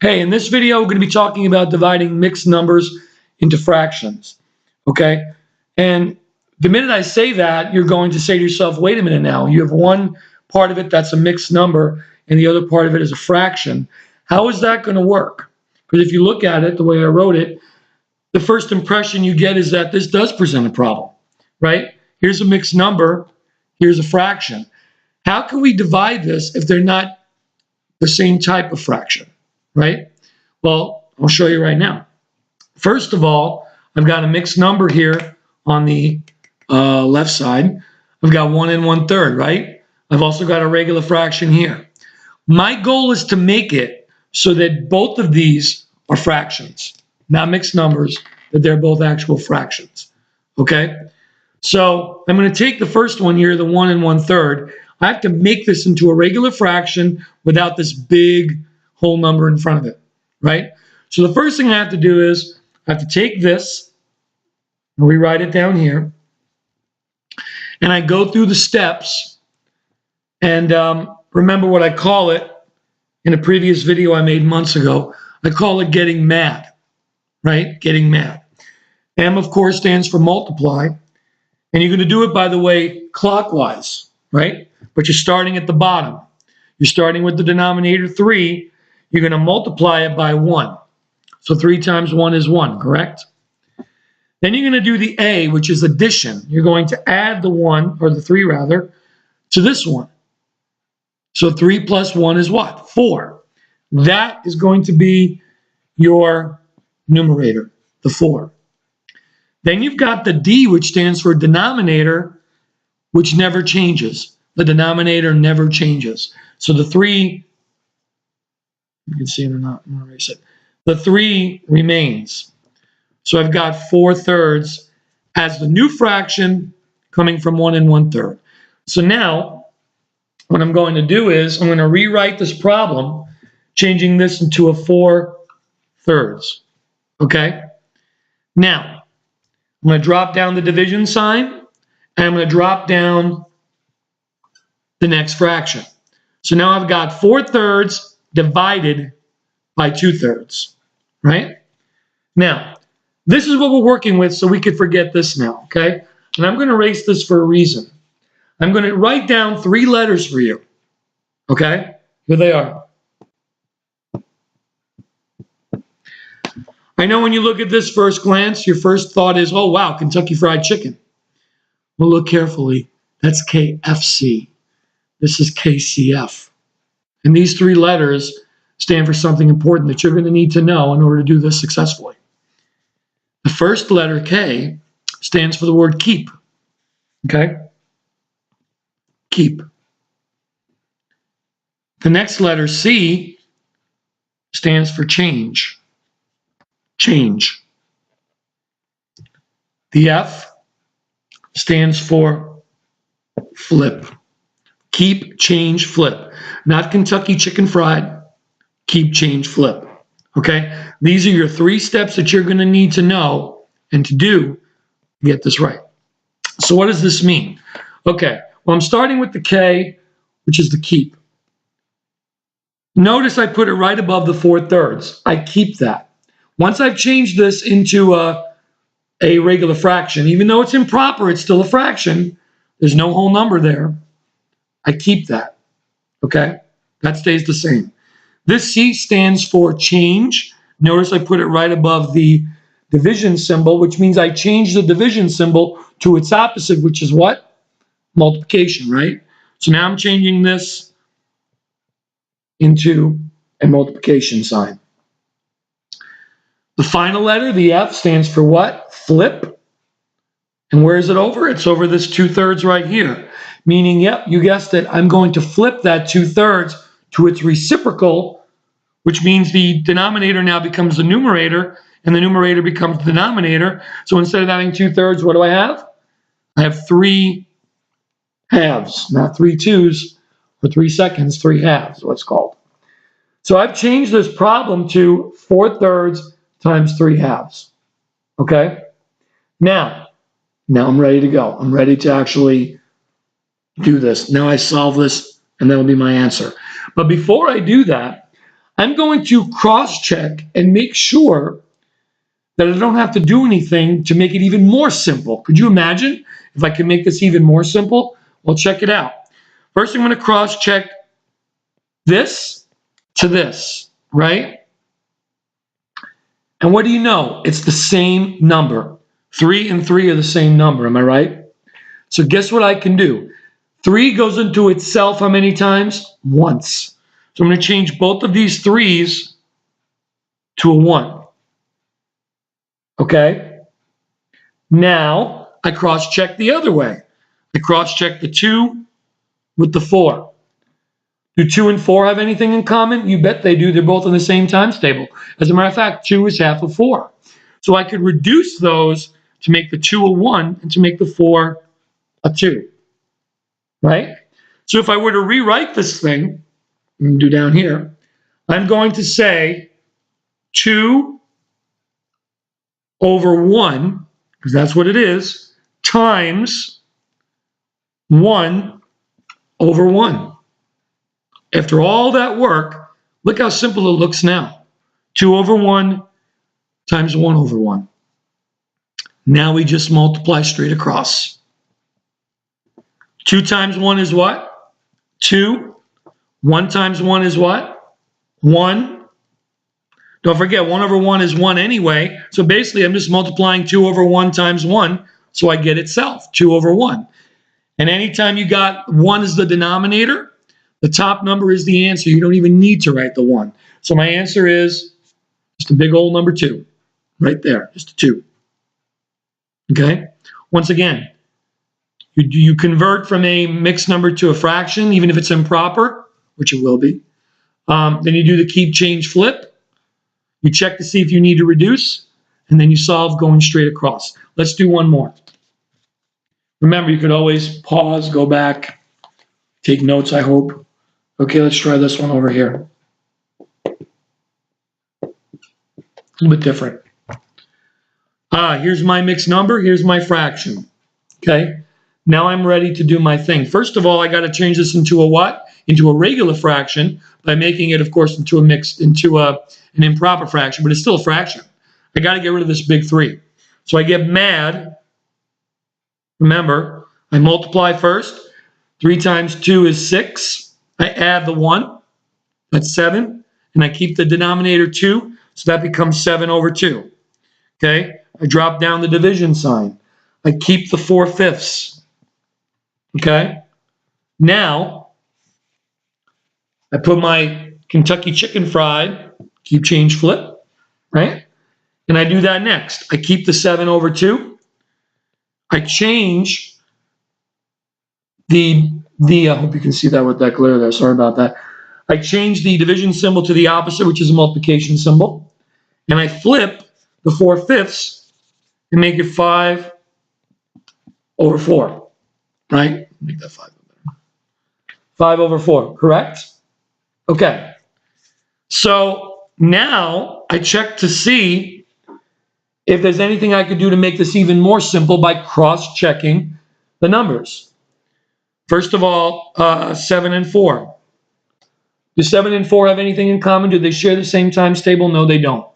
Hey, in this video, we're going to be talking about dividing mixed numbers into fractions, okay? And the minute I say that, you're going to say to yourself, wait a minute now, you have one part of it that's a mixed number, and the other part of it is a fraction. How is that going to work? Because if you look at it the way I wrote it, the first impression you get is that this does present a problem, right? Here's a mixed number, here's a fraction. How can we divide this if they're not the same type of fraction, right? Well, I'll show you right now. First of all, I've got a mixed number here on the left side. I've got 1 1/3, right? I've also got a regular fraction here. My goal is to make it so that both of these are fractions, not mixed numbers, that they're both actual fractions, okay? So I'm going to take the first one here, the 1 1/3. I have to make this into a regular fraction without this big whole number in front of it, right? So the first thing I have to do is I have to take this, and rewrite it down here, and I go through the steps, and remember what I call it in a previous video I made months ago. I call it getting mad, right? Getting mad. M, of course, stands for multiply, and you're going to do it, by the way, clockwise, right? But you're starting at the bottom. You're starting with the denominator 3. You're going to multiply it by 1. So 3 times 1 is 1, correct? Then you're going to do the A, which is addition. You're going to add the 1, or the 3 rather, to this one. So 3 plus 1 is what? 4. That is going to be your numerator, the 4. Then you've got the D, which stands for denominator, which never changes. The denominator never changes. So the 3, you can see it or not, I'm going to erase it. The 3 remains. So I've got 4/3 as the new fraction coming from 1 1/3. So now what I'm going to do is I'm going to rewrite this problem, changing this into a 4/3. Okay? Now, I'm going to drop down the division sign, and I'm going to drop down the next fraction. So now I've got 4/3 divided by 2/3, right? Now, this is what we're working with, so we could forget this now, okay? And I'm going to erase this for a reason. I'm going to write down 3 letters for you, okay? Here they are. I know when you look at this first glance, your first thought is, oh, wow, Kentucky Fried Chicken. Well, look carefully. That's KFC. This is KCF. And these 3 letters stand for something important that you're going to need to know in order to do this successfully. The first letter, K, stands for the word keep. Okay? Keep. The next letter, C, stands for change. Change. The F stands for flip. Keep, change, flip. Not Kentucky Chicken Fried. Keep, change, flip. Okay? These are your 3 steps that you're going to need to know and to do to get this right. So what does this mean? Okay, well, I'm starting with the K, which is the keep. Notice I put it right above the 4/3. I keep that. Once I've changed this into a regular fraction, even though it's improper, it's still a fraction. There's no whole number there. I keep that. Okay? That stays the same. This C stands for change. Notice I put it right above the division symbol, which means I change the division symbol to its opposite, which is what? Multiplication, right? So now I'm changing this into a multiplication sign. The final letter, the F, stands for what? Flip. And where is it over? It's over this 2/3 right here. Meaning, yep, you guessed it, I'm going to flip that 2/3 to its reciprocal, which means the denominator now becomes the numerator, and the numerator becomes the denominator. So instead of having 2/3, what do I have? I have 3 halves, not 3 2s or 3 seconds, 3 halves, what's called. So I've changed this problem to 4/3 times 3 halves. Okay? Now I'm ready to go. I'm ready to actually do this. Now I solve this, and that'll be my answer. But before I do that, I'm going to cross-check and make sure that I don't have to do anything to make it even more simple. Could you imagine if I can make this even more simple? Well, check it out. First, I'm going to cross-check this to this, right? And what do you know? It's the same number. 3 and 3 are the same number, am I right? So guess what I can do? 3 goes into itself how many times? Once. So I'm going to change both of these 3's to a 1. Okay? Now, I cross-check the other way. I cross-check the 2 with the 4. Do 2 and 4 have anything in common? You bet they do. They're both in the same times table. As a matter of fact, 2 is half of 4. So I could reduce those to make the 2 a 1 and to make the 4 a 2. Right? So if I were to rewrite this thing, I'm going to do down here, I'm going to say 2 over 1, because that's what it is, times 1 over 1. After all that work, look how simple it looks now. 2 over 1 times 1 over 1. Now we just multiply straight across. 2 times 1 is what? 2. 1 times 1 is what? 1. Don't forget, 1 over 1 is 1 anyway. So basically, I'm just multiplying 2 over 1 times 1, so I get itself, 2 over 1. And anytime you got 1 as the denominator, the top number is the answer. You don't even need to write the 1. So my answer is just a big old number 2. Right there, just a 2. Okay? Once again, you convert from a mixed number to a fraction, even if it's improper, which it will be. Then you do the keep, change, flip. You check to see if you need to reduce, and then you solve going straight across. Let's do one more. Remember, you could always pause, go back, take notes, I hope. Okay, let's try this one over here. A little bit different. Here's my mixed number, here's my fraction. Okay, now I'm ready to do my thing. First of all, I got to change this into a what? Into a regular fraction by making it, of course, into an improper fraction, but it's still a fraction. I got to get rid of this big 3. So I get mad. Remember, I multiply first. 3 times 2 is 6. I add the 1. That's 7. And I keep the denominator 2. So that becomes 7 over 2. Okay? I drop down the division sign. I keep the 4/5. Okay? Now, I put my Kentucky Chicken Fried, keep, change, flip, right? And I do that next. I keep the 7 over 2. I change I hope you can see that with that glare there. Sorry about that. I change the division symbol to the opposite, which is a multiplication symbol. And I flip the 4/5 and make it 5 over 4, right? Make that 5. 5 over 4, correct? Okay. So now I check to see if there's anything I could do to make this even more simple by cross-checking the numbers. First of all, 7 and 4. Do 7 and 4 have anything in common? Do they share the same times table? No, they don't.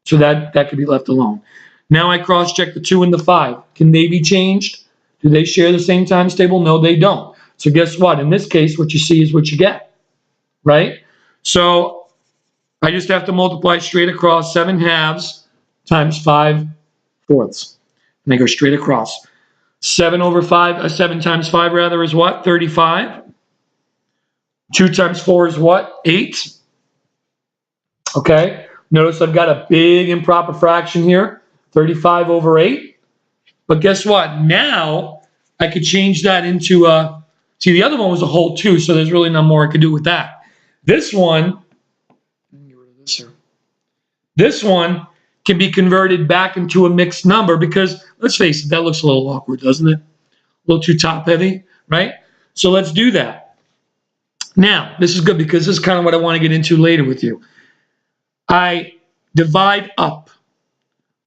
So that could be left alone. Now I cross-check the 2 and the 5. Can they be changed? Do they share the same times table? No, they don't. So guess what? In this case, what you see is what you get, right? So I just have to multiply straight across 7 halves times 5 fourths. And they go straight across. 7 times 5 rather is what? 35. 2 times 4 is what? 8. Okay. Notice I've got a big improper fraction here. 35 over 8. But guess what? Now I could change that into see, the other one was a whole 2, so there's really no more I could do with that. This one, let me get rid of this here. This one can be converted back into a mixed number because, let's face it, that looks a little awkward, doesn't it? A little too top-heavy, right? So let's do that. Now, this is good because this is kind of what I want to get into later with you. I divide up.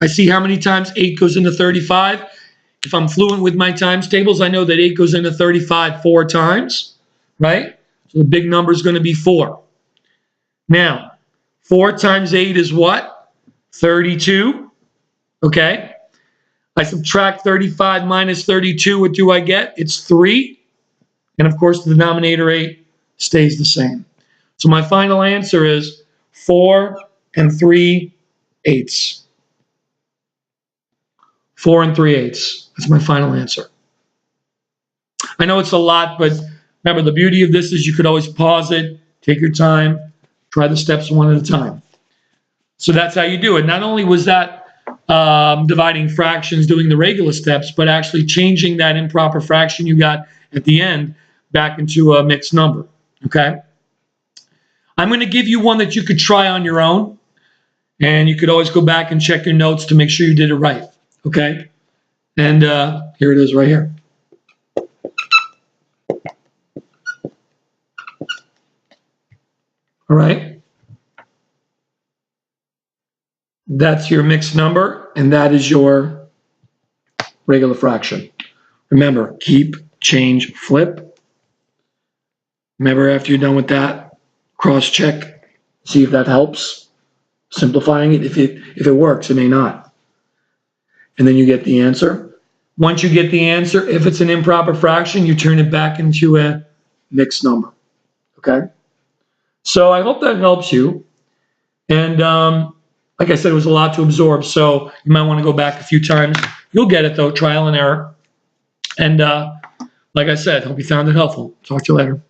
I see how many times 8 goes into 35. If I'm fluent with my times tables, I know that 8 goes into 35 4 times, right? So the big number is going to be 4. Now, 4 times 8 is what? 32. Okay. I subtract 35 minus 32. What do I get? It's 3. And of course, the denominator 8 stays the same. So my final answer is 4 3/8. 4 3/8. That's my final answer. I know it's a lot, but remember, the beauty of this is you could always pause it, take your time, try the steps one at a time. So that's how you do it. Not only was that dividing fractions, doing the regular steps, but actually changing that improper fraction you got at the end back into a mixed number. Okay? I'm going to give you one that you could try on your own, and you could always go back and check your notes to make sure you did it right. Okay? And here it is right here. All right? That's your mixed number, and that is your regular fraction. Remember, keep, change, flip. Remember, after you're done with that, cross-check, see if that helps. Simplifying it, if it works, it may not. And then you get the answer. Once you get the answer, if it's an improper fraction, you turn it back into a mixed number. Okay? So I hope that helps you. And like I said, it was a lot to absorb, so you might want to go back a few times. You'll get it, though, trial and error. And like I said, hope you found it helpful. Talk to you later.